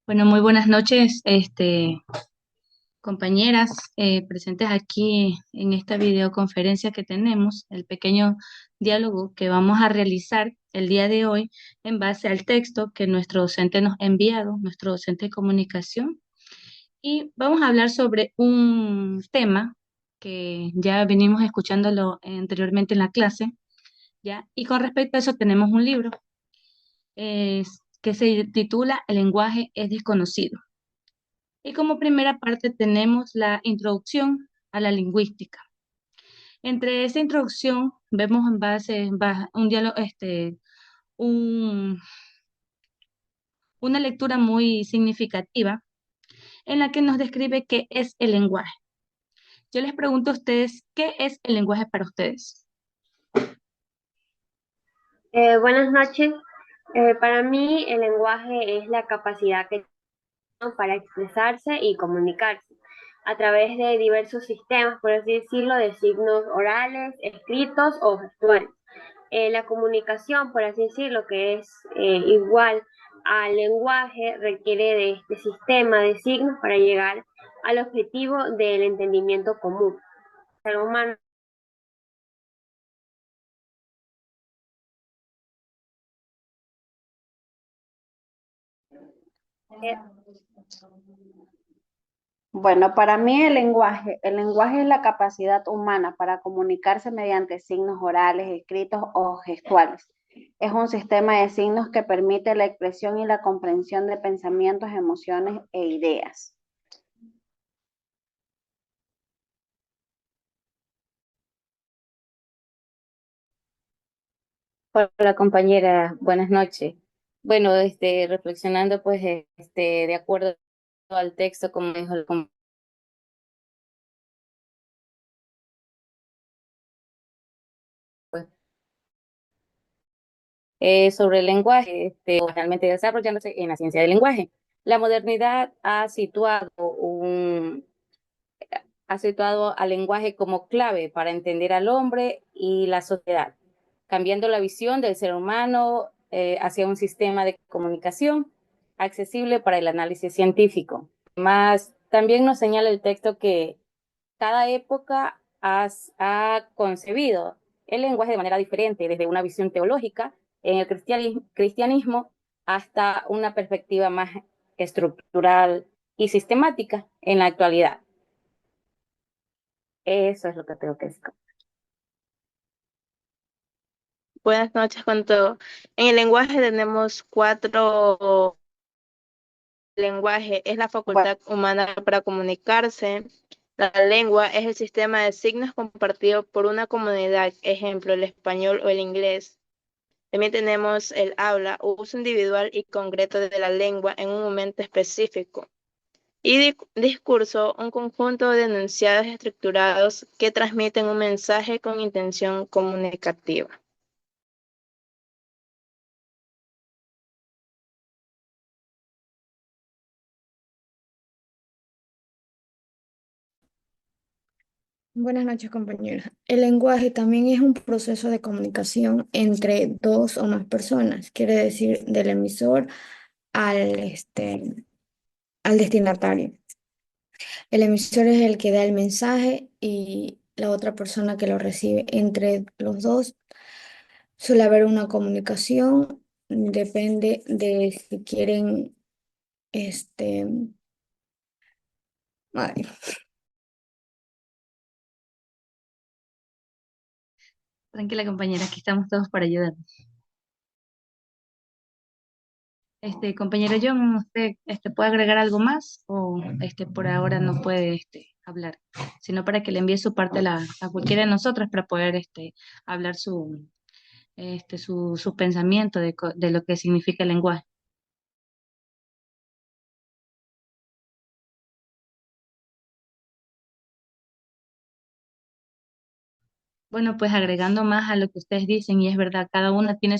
Bueno, muy buenas noches, compañeras presentes aquí en esta videoconferencia que tenemos, el pequeño diálogo que vamos a realizar el día de hoy en base al texto que nuestro docente nos ha enviado, nuestro docente de comunicación, y vamos a hablar sobre un tema que ya venimos escuchándolo anteriormente en la clase, ¿ya? Y con respecto a eso tenemos un libro que se titula El lenguaje es desconocido. Y como primera parte tenemos la introducción a la lingüística. Entre esta introducción vemos en un diálogo, un- una lectura muy significativa en la que nos describe qué es el lenguaje. Yo les pregunto a ustedes, ¿qué es el lenguaje para ustedes? Buenas noches. Para mí el lenguaje es la capacidad que tenemos para expresarse y comunicarse a través de diversos sistemas, por así decirlo, de signos orales, escritos o gestuales. La comunicación, por así decirlo, que es igual al lenguaje, requiere de este sistema de signos para llegar al objetivo del entendimiento común. El ser humano eh, Bueno, para mí el lenguaje es la capacidad humana para comunicarse mediante signos orales, escritos o gestuales. Es un sistema de signos que permite la expresión y la comprensión de pensamientos, emociones e ideas. Hola compañera, buenas noches. Bueno, reflexionando pues de acuerdo al texto como dijo pues, sobre el lenguaje, realmente desarrollándose en la ciencia del lenguaje. La modernidad ha situado al lenguaje como clave para entender al hombre y la sociedad, cambiando la visión del ser humano hacia un sistema de comunicación accesible para el análisis científico. Además, también nos señala el texto que cada época ha concebido el lenguaje de manera diferente, desde una visión teológica en el cristianismo hasta una perspectiva más estructural y sistemática en la actualidad. Eso es lo que tengo que decir. Buenas noches con todo. En el lenguaje tenemos cuatro lenguajes. Es la Bueno, facultad humana para comunicarse. La lengua es el sistema de signos compartido por una comunidad, ejemplo, el español o el inglés. También tenemos el habla, uso individual y concreto de la lengua en un momento específico. Y discurso, un conjunto de enunciados estructurados que transmiten un mensaje con intención comunicativa. Buenas noches, compañeros. El lenguaje también es un proceso de comunicación entre dos o más personas, quiere decir del emisor al, al destinatario. El emisor es el que da el mensaje y la otra persona que lo recibe. Entre los dos suele haber una comunicación, depende de si quieren, este, ay, Tranquila, compañera, aquí estamos todos para ayudar. Compañero John, ¿usted puede agregar algo más o por ahora no puede hablar? Sino para que le envíe su parte a cualquiera de nosotros para poder hablar su pensamiento de lo que significa el lenguaje. Bueno, pues agregando más a lo que ustedes dicen, y es verdad, cada una tiene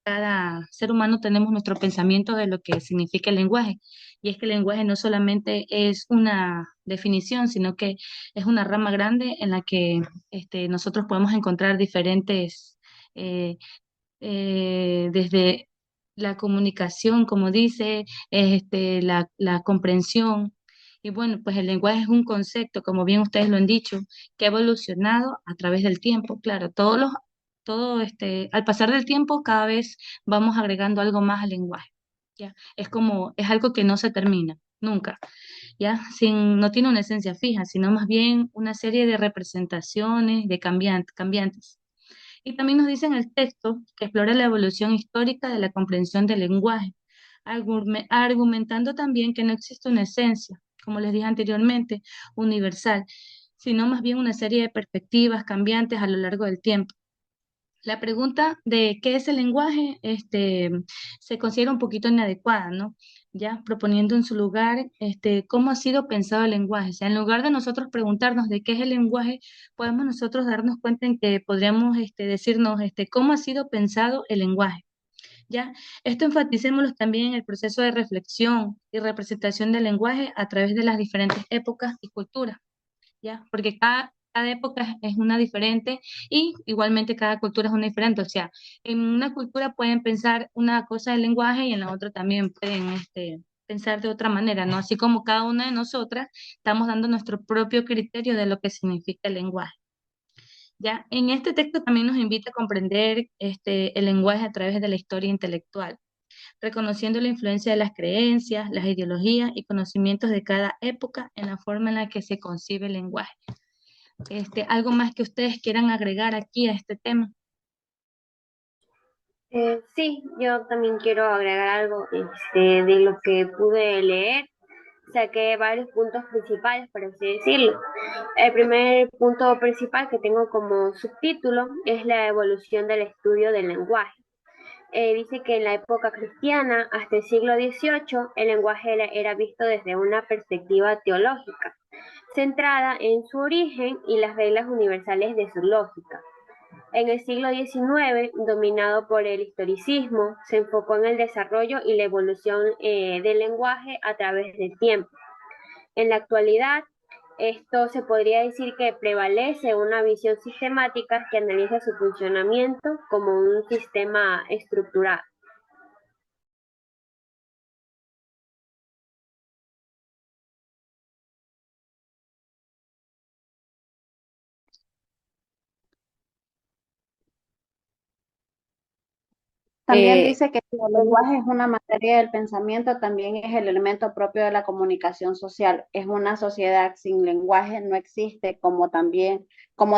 cada ser humano tenemos nuestro pensamiento de lo que significa el lenguaje. Y es que el lenguaje no solamente es una definición, sino que es una rama grande en la que nosotros podemos encontrar diferentes, eh, desde la comunicación, como dice, la comprensión. Y bueno, pues el lenguaje es un concepto, como bien ustedes lo han dicho, que ha evolucionado a través del tiempo. Claro, al pasar del tiempo, cada vez vamos agregando algo más al lenguaje. ¿Ya? Es algo que no se termina, nunca. ¿Ya? No tiene una esencia fija, sino más bien una serie de representaciones, de cambiantes. Y también nos dice en el texto que explora la evolución histórica de la comprensión del lenguaje, argumentando también que no existe una esencia, como les dije anteriormente, universal, sino más bien una serie de perspectivas cambiantes a lo largo del tiempo. La pregunta de qué es el lenguaje, se considera un poquito inadecuada, ¿no? Ya proponiendo en su lugar, cómo ha sido pensado el lenguaje. O sea, en lugar de nosotros preguntarnos de qué es el lenguaje, podemos nosotros darnos cuenta en que podríamos, decirnos, cómo ha sido pensado el lenguaje. ¿Ya? Esto enfaticémoslo también en el proceso de reflexión y representación del lenguaje a través de las diferentes épocas y culturas. ¿Ya? Porque cada época es una diferente y igualmente cada cultura es una diferente. O sea, en una cultura pueden pensar una cosa del lenguaje y en la otra también pueden pensar de otra manera, ¿no? Así como cada una de nosotras estamos dando nuestro propio criterio de lo que significa el lenguaje. ¿Ya? En este texto también nos invita a comprender el lenguaje a través de la historia intelectual, reconociendo la influencia de las creencias, las ideologías y conocimientos de cada época en la forma en la que se concibe el lenguaje. ¿Algo más que ustedes quieran agregar aquí a este tema? Sí, yo también quiero agregar algo de lo que pude leer. Saqué varios puntos principales, por así decirlo. El primer punto principal que tengo como subtítulo es la evolución del estudio del lenguaje. Dice que en la época cristiana, hasta el siglo XVIII, el lenguaje era visto desde una perspectiva teológica, centrada en su origen y las reglas universales de su lógica. En el siglo XIX, dominado por el historicismo, se enfocó en el desarrollo y la evolución del lenguaje a través del tiempo. En la actualidad, esto se podría decir que prevalece una visión sistemática que analiza su funcionamiento como un sistema estructurado. También Eh, dice que si el lenguaje es una materia del pensamiento, también es el elemento propio de la comunicación social. Es una sociedad sin lenguaje, no existe, como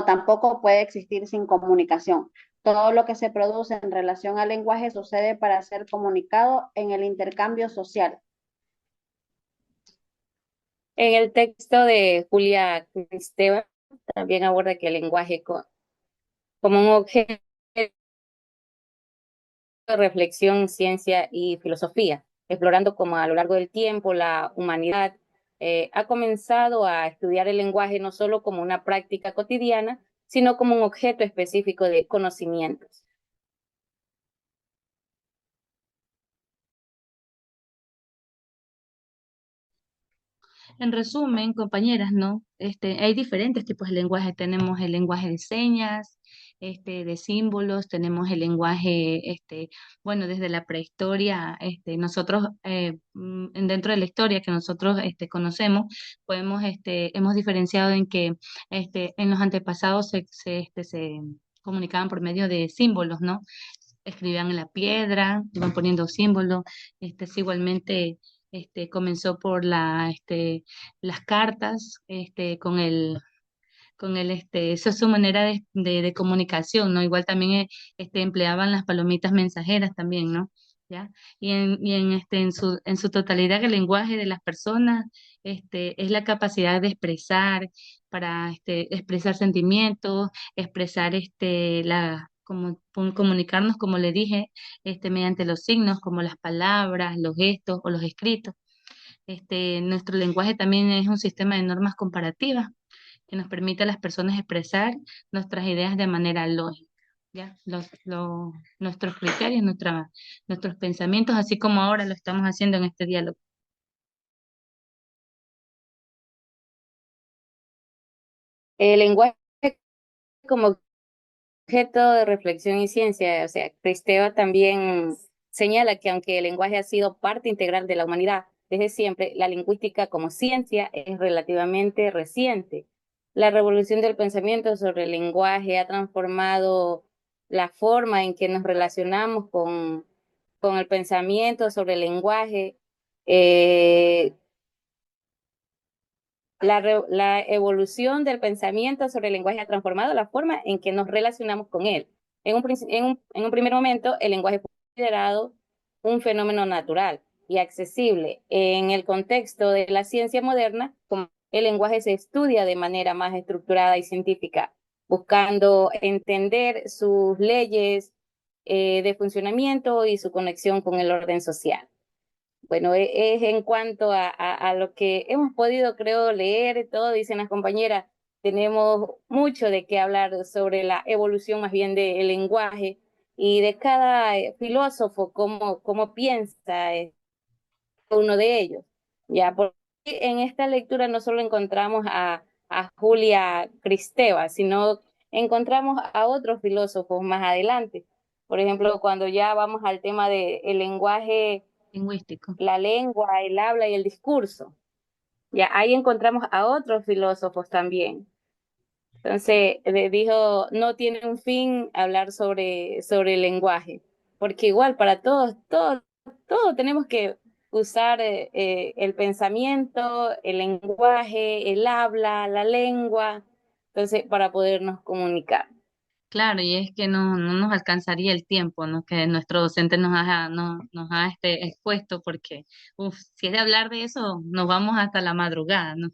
tampoco puede existir sin comunicación. Todo lo que se produce en relación al lenguaje sucede para ser comunicado en el intercambio social. en el texto de Julia Cristeva también aborda que el lenguaje como un objeto de reflexión, ciencia y filosofía, explorando cómo a lo largo del tiempo la humanidad ha comenzado a estudiar el lenguaje no solo como una práctica cotidiana, sino como un objeto específico de conocimientos. En resumen, compañeras, ¿no? Hay diferentes tipos de lenguaje. Tenemos el lenguaje de señas, de símbolos, tenemos el lenguaje, bueno, desde la prehistoria, nosotros, dentro de la historia que nosotros, conocemos, hemos diferenciado en que, en los antepasados se comunicaban por medio de símbolos, ¿no? Escribían en la piedra, iban poniendo símbolos, igualmente comenzó por las cartas, esa es su manera de comunicación, ¿no? Igual también empleaban las palomitas mensajeras también, ¿no? ¿Ya? En su totalidad el lenguaje de las personas, es la capacidad de expresar, para expresar sentimientos, expresar comunicarnos, como le dije, mediante los signos, como las palabras, los gestos o los escritos. Nuestro lenguaje también es un sistema de normas comparativas que nos permite a las personas expresar nuestras ideas de manera lógica, ¿ya? Nuestros criterios, nuestros pensamientos, así como ahora lo estamos haciendo en este diálogo. El lenguaje como objeto de reflexión y ciencia, o sea, Cristeva también señala que aunque el lenguaje ha sido parte integral de la humanidad desde siempre, la lingüística como ciencia es relativamente reciente. La revolución del pensamiento sobre el lenguaje ha transformado la forma en que nos relacionamos con el pensamiento sobre el lenguaje. Eh, la evolución del pensamiento sobre el lenguaje ha transformado la forma en que nos relacionamos con él. En un primer momento, el lenguaje fue considerado un fenómeno natural y accesible. En el contexto de la ciencia moderna, el lenguaje se estudia de manera más estructurada y científica, buscando entender sus leyes de funcionamiento y su conexión con el orden social. Bueno, es en cuanto a lo que hemos podido, creo, leer, todo, dicen las compañeras, tenemos mucho de qué hablar sobre la evolución más bien del lenguaje y de cada filósofo, cómo piensa uno de ellos. Ya, porque en esta lectura no solo encontramos a Julia Kristeva, sino encontramos a otros filósofos más adelante. Por ejemplo, cuando ya vamos al tema del lenguaje, Lingüístico. la lengua, el habla y el discurso. Ya ahí encontramos a otros filósofos también. Entonces, le dijo, no tiene un fin hablar sobre el lenguaje, porque igual para todos tenemos que usar el pensamiento, el lenguaje, el habla, la lengua, entonces, para podernos comunicar. Claro, y es que no nos alcanzaría el tiempo, ¿no? Que nuestro docente nos ha expuesto, porque, si es de hablar de eso, nos vamos hasta la madrugada, ¿no?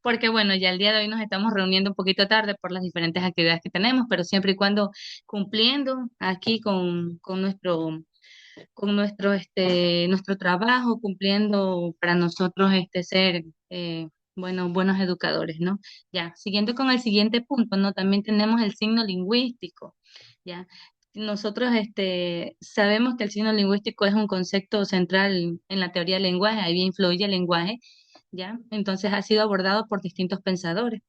Porque bueno, ya el día de hoy nos estamos reuniendo un poquito tarde por las diferentes actividades que tenemos, pero siempre y cuando cumpliendo aquí con nuestro trabajo, cumpliendo para nosotros ser buenos educadores, ¿no? Ya, siguiendo con el siguiente punto, ¿no? También tenemos el signo lingüístico, ¿ya? Nosotros sabemos que el signo lingüístico es un concepto central en la teoría del lenguaje, ahí influye el lenguaje, ¿ya? Entonces ha sido abordado por distintos pensadores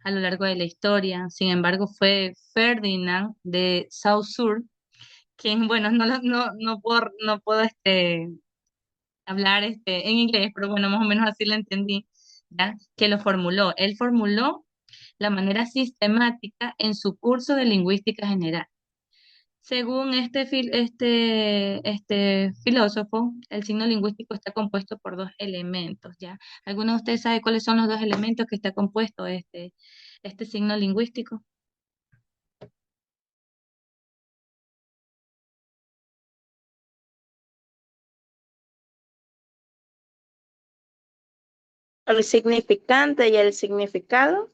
a lo largo de la historia. Sin embargo, fue Ferdinand de Saussure quien, bueno, no puedo hablar en inglés, pero bueno, más o menos así lo entendí, ¿ya? Que lo formuló. Él formuló la manera sistemática en su curso de lingüística general. Según este filósofo, el signo lingüístico está compuesto por dos elementos, ¿ya? ¿Alguno de ustedes sabe cuáles son los dos elementos que está compuesto este signo lingüístico? El significante y el significado.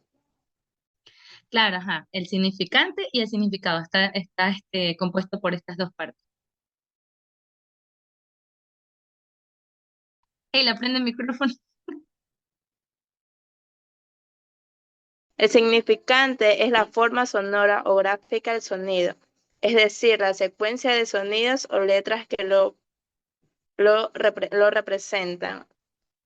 Claro, ajá, el significante y el significado está compuesto por estas dos partes. Hey, le prende el micrófono. El significante es la forma sonora o gráfica del sonido, es decir, la secuencia de sonidos o letras que lo representan.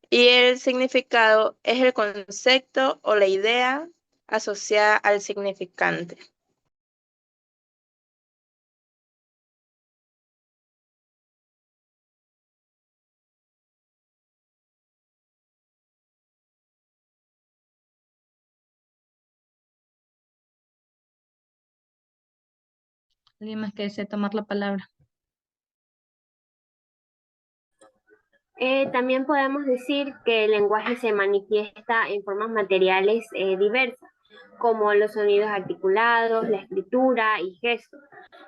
Y el significado es el concepto o la idea asociada al significante. ¿Alguien más que desee tomar la palabra? También podemos decir que el lenguaje se manifiesta en formas materiales diversas, como los sonidos articulados, la escritura y gestos,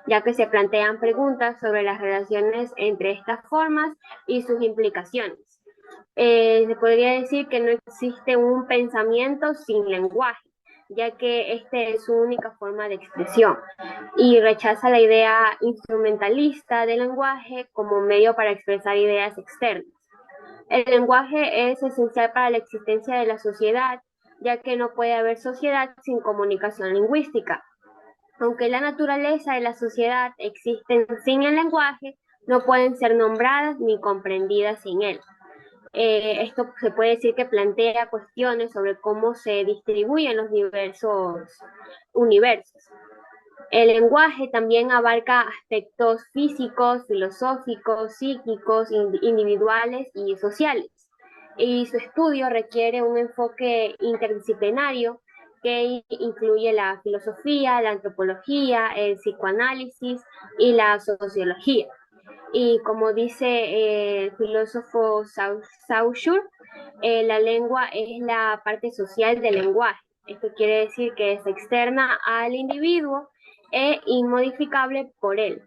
ya que se plantean preguntas sobre las relaciones entre estas formas y sus implicaciones. Se podría decir que no existe un pensamiento sin lenguaje, ya que este es su única forma de expresión, y rechaza la idea instrumentalista del lenguaje como medio para expresar ideas externas. El lenguaje es esencial para la existencia de la sociedad, ya que no puede haber sociedad sin comunicación lingüística. Aunque la naturaleza de la sociedad existen sin el lenguaje, no pueden ser nombradas ni comprendidas sin él. Esto se puede decir que plantea cuestiones sobre cómo se distribuyen los diversos universos. El lenguaje también abarca aspectos físicos, filosóficos, psíquicos, individuales y sociales. Y su estudio requiere un enfoque interdisciplinario que incluye la filosofía, la antropología, el psicoanálisis y la sociología. Y como dice el filósofo Saussure, la lengua es la parte social del lenguaje. Esto quiere decir que es externa al individuo e inmodificable por él.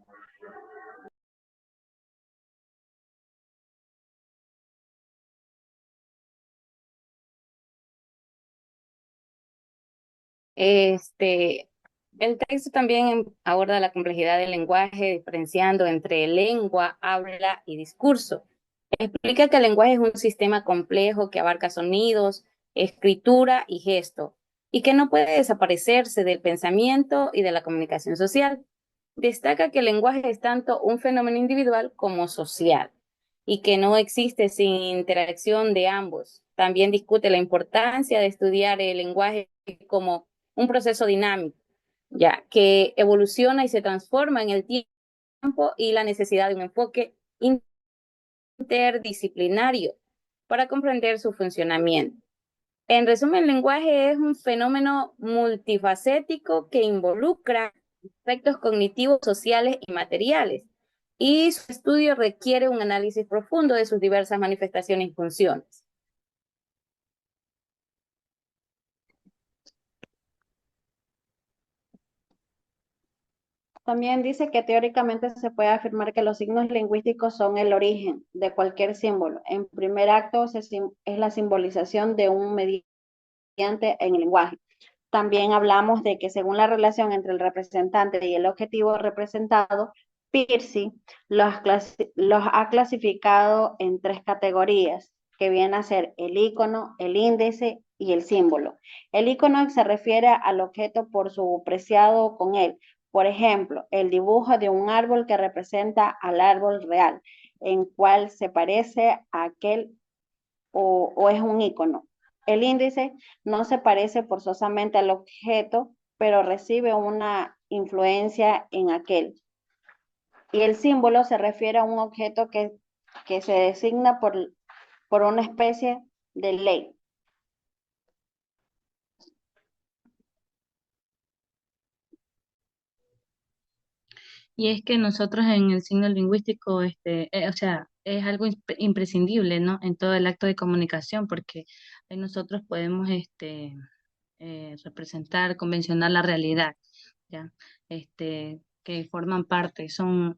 Este, el texto también aborda la complejidad del lenguaje, diferenciando entre lengua, habla y discurso. Explica que el lenguaje es un sistema complejo que abarca sonidos, escritura y gesto, y que no puede desaparecerse del pensamiento y de la comunicación social. Destaca que el lenguaje es tanto un fenómeno individual como social, y que no existe sin interacción de ambos. También discute la importancia de estudiar el lenguaje como un proceso dinámico, ya que evoluciona y se transforma en el tiempo y la necesidad de un enfoque interdisciplinario para comprender su funcionamiento. En resumen, el lenguaje es un fenómeno multifacético que involucra aspectos cognitivos, sociales y materiales, y su estudio requiere un análisis profundo de sus diversas manifestaciones y funciones. También dice que teóricamente se puede afirmar que los signos lingüísticos son el origen de cualquier símbolo. En primer acto es la simbolización de un mediante en el lenguaje. También hablamos de que según la relación entre el representante y el objetivo representado, Pearson los ha clasificado en tres categorías, que vienen a ser el icono, el índice y el símbolo. El icono se refiere al objeto por su preciado con él. Por ejemplo, el dibujo de un árbol que representa al árbol real, en cual se parece a aquel o es un icono. El índice no se parece forzosamente al objeto, pero recibe una influencia en aquel. Y el símbolo se refiere a un objeto que se designa por una especie de ley. Y es que nosotros en el signo lingüístico, o sea, es algo imprescindible, ¿no? En todo el acto de comunicación, porque ahí nosotros podemos, representar, convencionar la realidad, ¿ya? Que forman parte,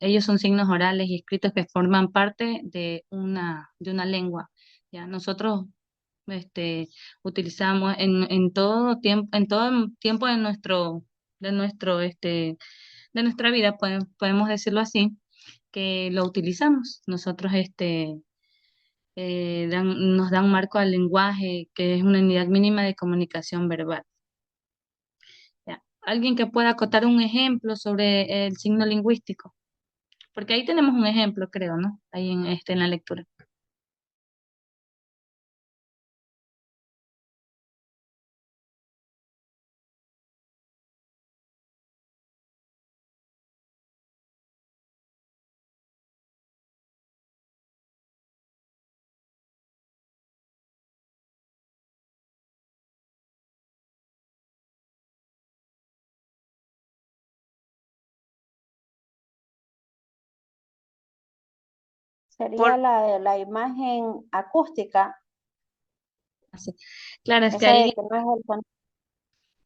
ellos son signos orales y escritos que forman parte de una lengua, ¿ya? Nosotros, utilizamos en todo tiempo de nuestro, de nuestra vida, podemos decirlo así, que lo utilizamos. Nosotros, nos dan marco al lenguaje, que es una unidad mínima de comunicación verbal. Ya. Alguien que pueda acotar un ejemplo sobre el signo lingüístico, porque ahí tenemos un ejemplo, creo, ¿no? Ahí en la lectura. Sería la imagen acústica, Así. Claro, es que esa de ahí, que no es el sonido.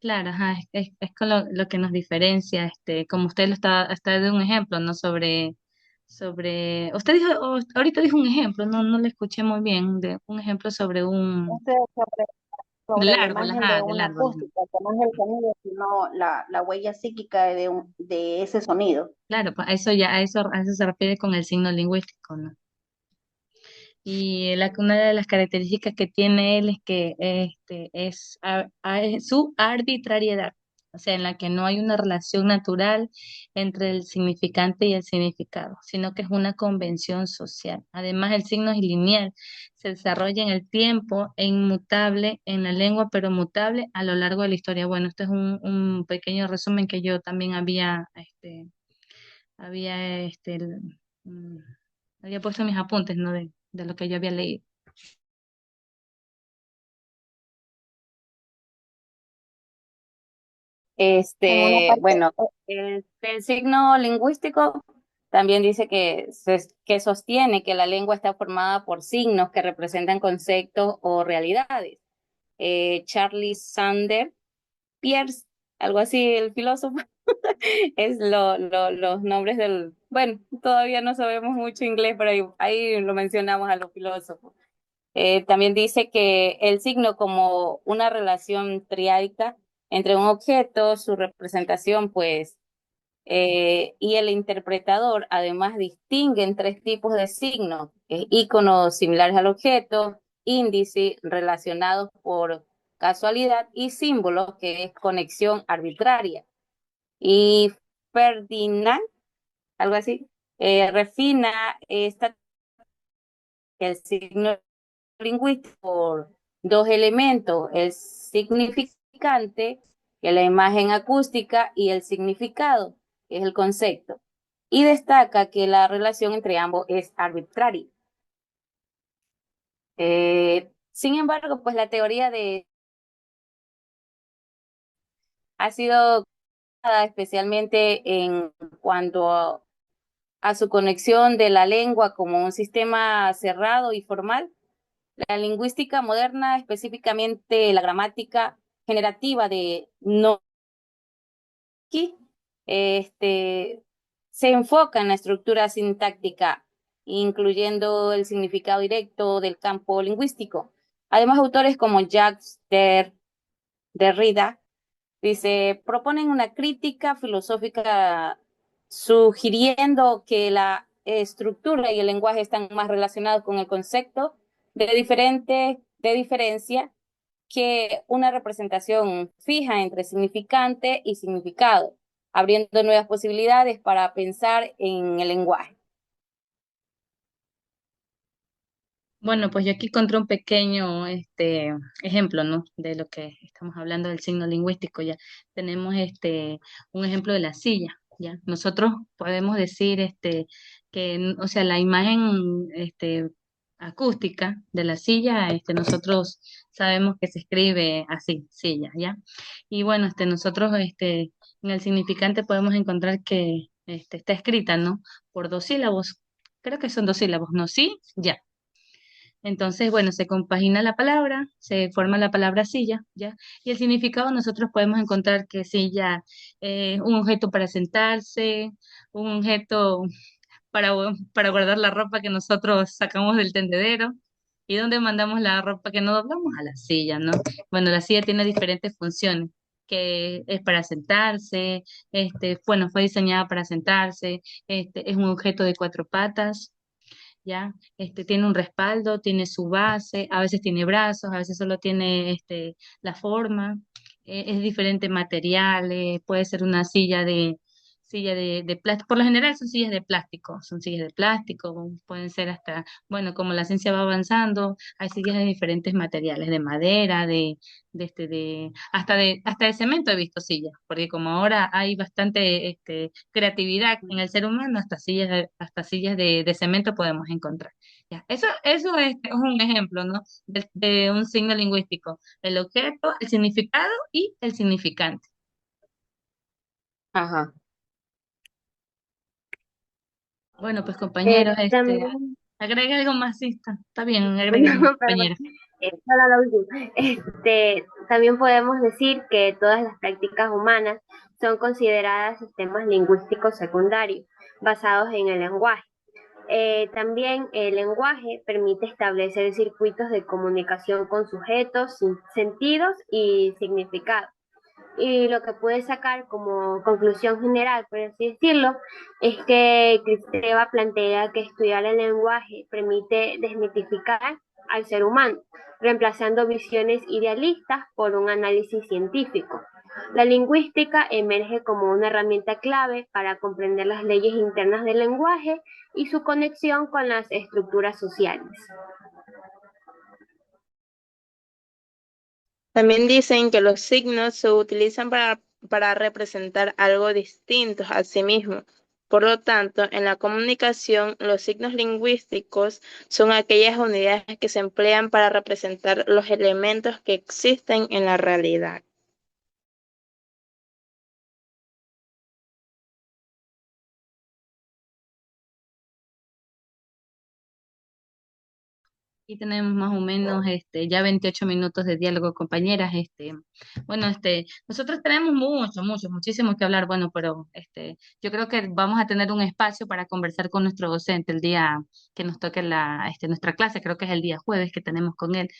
claro, ajá, es con lo que nos diferencia, como usted está de un ejemplo, ¿no? Usted dijo, ahorita dijo un ejemplo, no le escuché muy bien, de un ejemplo sobre Este es del sobre la árbol, imagen ajá, de del una árbol, ajá. acústica, que no es el sonido, sino la huella psíquica de ese sonido. Claro, pues a eso se refiere con el signo lingüístico, ¿no? Y una de las características que tiene él es que es su arbitrariedad. o sea, en la que no hay una relación natural entre el significante y el significado, sino que es una convención social. Además, el signo es lineal, se desarrolla en el tiempo e inmutable en la lengua, pero mutable a lo largo de la historia. Bueno, este es un pequeño resumen que yo también había, mm, había puesto en mis apuntes, ¿no? De lo que yo había leído. En una parte, Bueno, el signo lingüístico también dice que sostiene que la lengua está formada por signos que representan conceptos o realidades. Charlie Sander Pierce, algo así, el filósofo, es los nombres del, bueno, todavía no sabemos mucho inglés, pero ahí lo mencionamos a los filósofos. También dice que el signo como una relación triádica entre un objeto, su representación, pues, y el interpretador, además distinguen tres tipos de signos: íconos similares al objeto, índice relacionados por casualidad y símbolos, que es conexión arbitraria. Y Ferdinand, algo así, refina el signo lingüístico por dos elementos: el significante, que es la imagen acústica, y el significado, que es el concepto. Y destaca que la relación entre ambos es arbitraria. Sin embargo, pues la teoría ha sido especialmente en cuanto a su conexión de la lengua como un sistema cerrado y formal. La lingüística moderna, específicamente la gramática generativa de Nocky, se enfoca en la estructura sintáctica, incluyendo el significado directo del campo lingüístico. Además, autores como Jacques Derrida proponen una crítica filosófica sugiriendo que la estructura y el lenguaje están más relacionados con el concepto de diferencia que una representación fija entre significante y significado, abriendo nuevas posibilidades para pensar en el lenguaje. Bueno, pues yo aquí encontré un pequeño ejemplo, ¿no? De lo que estamos hablando del signo lingüístico. Ya tenemos un ejemplo de la silla, ¿ya? Nosotros podemos decir que, o sea, la imagen acústica de la silla, nosotros sabemos que se escribe así, silla, ¿ya? Y bueno, nosotros en el significante podemos encontrar que está escrita, ¿no? Por dos sílabos. Creo que son dos sílabos, ¿no? Sí, ya. Entonces, bueno, se compagina la palabra, se forma la palabra silla, ¿ya? Y el significado nosotros podemos encontrar que silla es un objeto para sentarse, un objeto para guardar la ropa que nosotros sacamos del tendedero. ¿Y dónde mandamos la ropa que no doblamos? A la silla, ¿no? Bueno, la silla tiene diferentes funciones, que es para sentarse, bueno, fue diseñada para sentarse, es un objeto de cuatro patas, ¿ya? Tiene un respaldo, tiene su base, a veces tiene brazos, a veces solo tiene la forma, es diferente materiales, puede ser una silla de plástico, por lo general son sillas de plástico, pueden ser hasta, bueno, como la ciencia va avanzando, hay sillas de diferentes materiales, de madera, hasta de cemento he visto sillas, porque como ahora hay bastante creatividad en el ser humano, hasta sillas de cemento podemos encontrar. Ya, eso es un ejemplo, ¿no? De un signo lingüístico, el objeto, el significado y el significante. Ajá. Bueno, pues compañeros, También, agrega algo más, sí, está bien, agrega algo, no, perdón, compañero. solo lo último. También podemos decir que todas las prácticas humanas son consideradas sistemas lingüísticos secundarios basados en el lenguaje. También el lenguaje permite establecer circuitos de comunicación con sujetos, sentidos y significados. Y lo que puede sacar como conclusión general, por así decirlo, es que Kristeva plantea que estudiar el lenguaje permite desmitificar al ser humano, reemplazando visiones idealistas por un análisis científico. La lingüística emerge como una herramienta clave para comprender las leyes internas del lenguaje y su conexión con las estructuras sociales. También dicen que los signos se utilizan para representar algo distinto a sí mismo. Por lo tanto, en la comunicación, los signos lingüísticos son aquellas unidades que se emplean para representar los elementos que existen en la realidad. Y tenemos más o menos ya 28 minutos de diálogo, compañeras. Bueno, nosotros tenemos muchísimo que hablar, bueno, pero yo creo que vamos a tener un espacio para conversar con nuestro docente el día que nos toque nuestra clase, creo que es el día jueves que tenemos con él.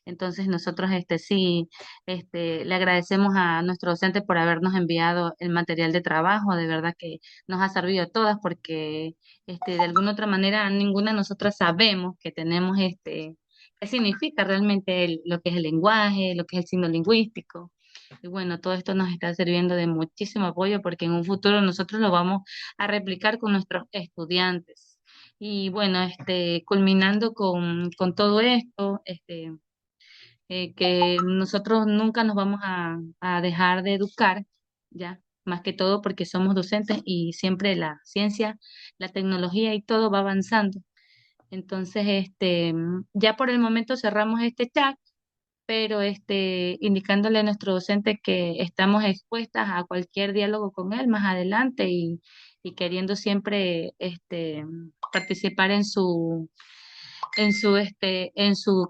Entonces nosotros sí, le agradecemos a nuestro docente por habernos enviado el material de trabajo, de verdad que nos ha servido a todas porque de alguna otra manera ninguna de nosotras sabemos que tenemos qué significa realmente lo que es el lenguaje, lo que es el signo lingüístico. Y bueno, todo esto nos está sirviendo de muchísimo apoyo porque en un futuro nosotros lo vamos a replicar con nuestros estudiantes. Y bueno, culminando con todo esto, que nosotros nunca nos vamos a dejar de educar, ya, más que todo porque somos docentes y siempre la ciencia, la tecnología y todo va avanzando. Entonces, ya por el momento cerramos este chat, pero indicándole a nuestro docente que estamos expuestas a cualquier diálogo con él más adelante y queriendo siempre participar en su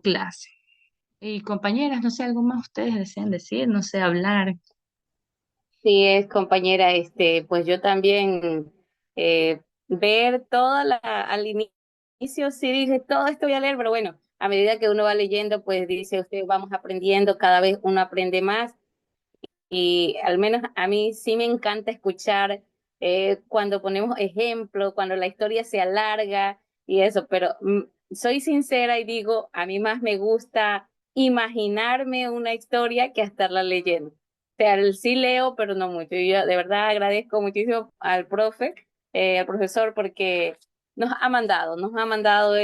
clase. Y compañeras, no sé, algo más ustedes desean decir, no sé, hablar. Sí, es compañera, pues yo también ver al inicio sí dije, todo esto voy a leer, pero bueno, a medida que uno va leyendo, pues dice usted, vamos aprendiendo, cada vez uno aprende más. Y al menos a mí sí me encanta escuchar cuando ponemos ejemplos, cuando la historia se alarga y eso, pero soy sincera y digo, a mí más me gusta imaginarme una historia que estarla leyendo. O sea, sí leo, pero no mucho. Y yo de verdad agradezco muchísimo al al profesor, porque nos ha mandado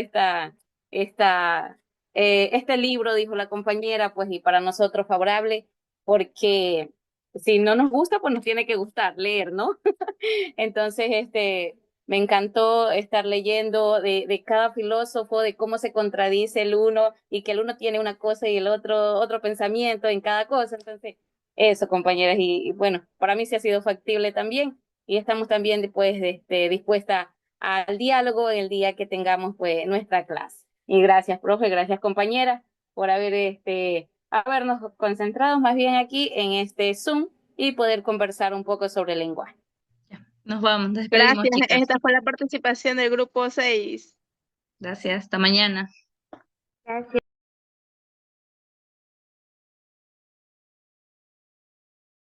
este libro, dijo la compañera, pues, y para nosotros favorable porque si no nos gusta, pues nos tiene que gustar leer, ¿no? Entonces, me encantó estar leyendo de cada filósofo, de cómo se contradice el uno y que el uno tiene una cosa y el otro pensamiento en cada cosa. Entonces, eso, compañeras, y bueno, para mí sí ha sido factible también y estamos también después dispuestas al diálogo el día que tengamos pues nuestra clase. Y gracias, profe, gracias, compañera, por habernos concentrado más bien aquí en este Zoom y poder conversar un poco sobre el lenguaje. Nos vamos, nos despedimos, Gracias. chicas. Esta fue la participación del grupo 6. Gracias, hasta mañana. Gracias.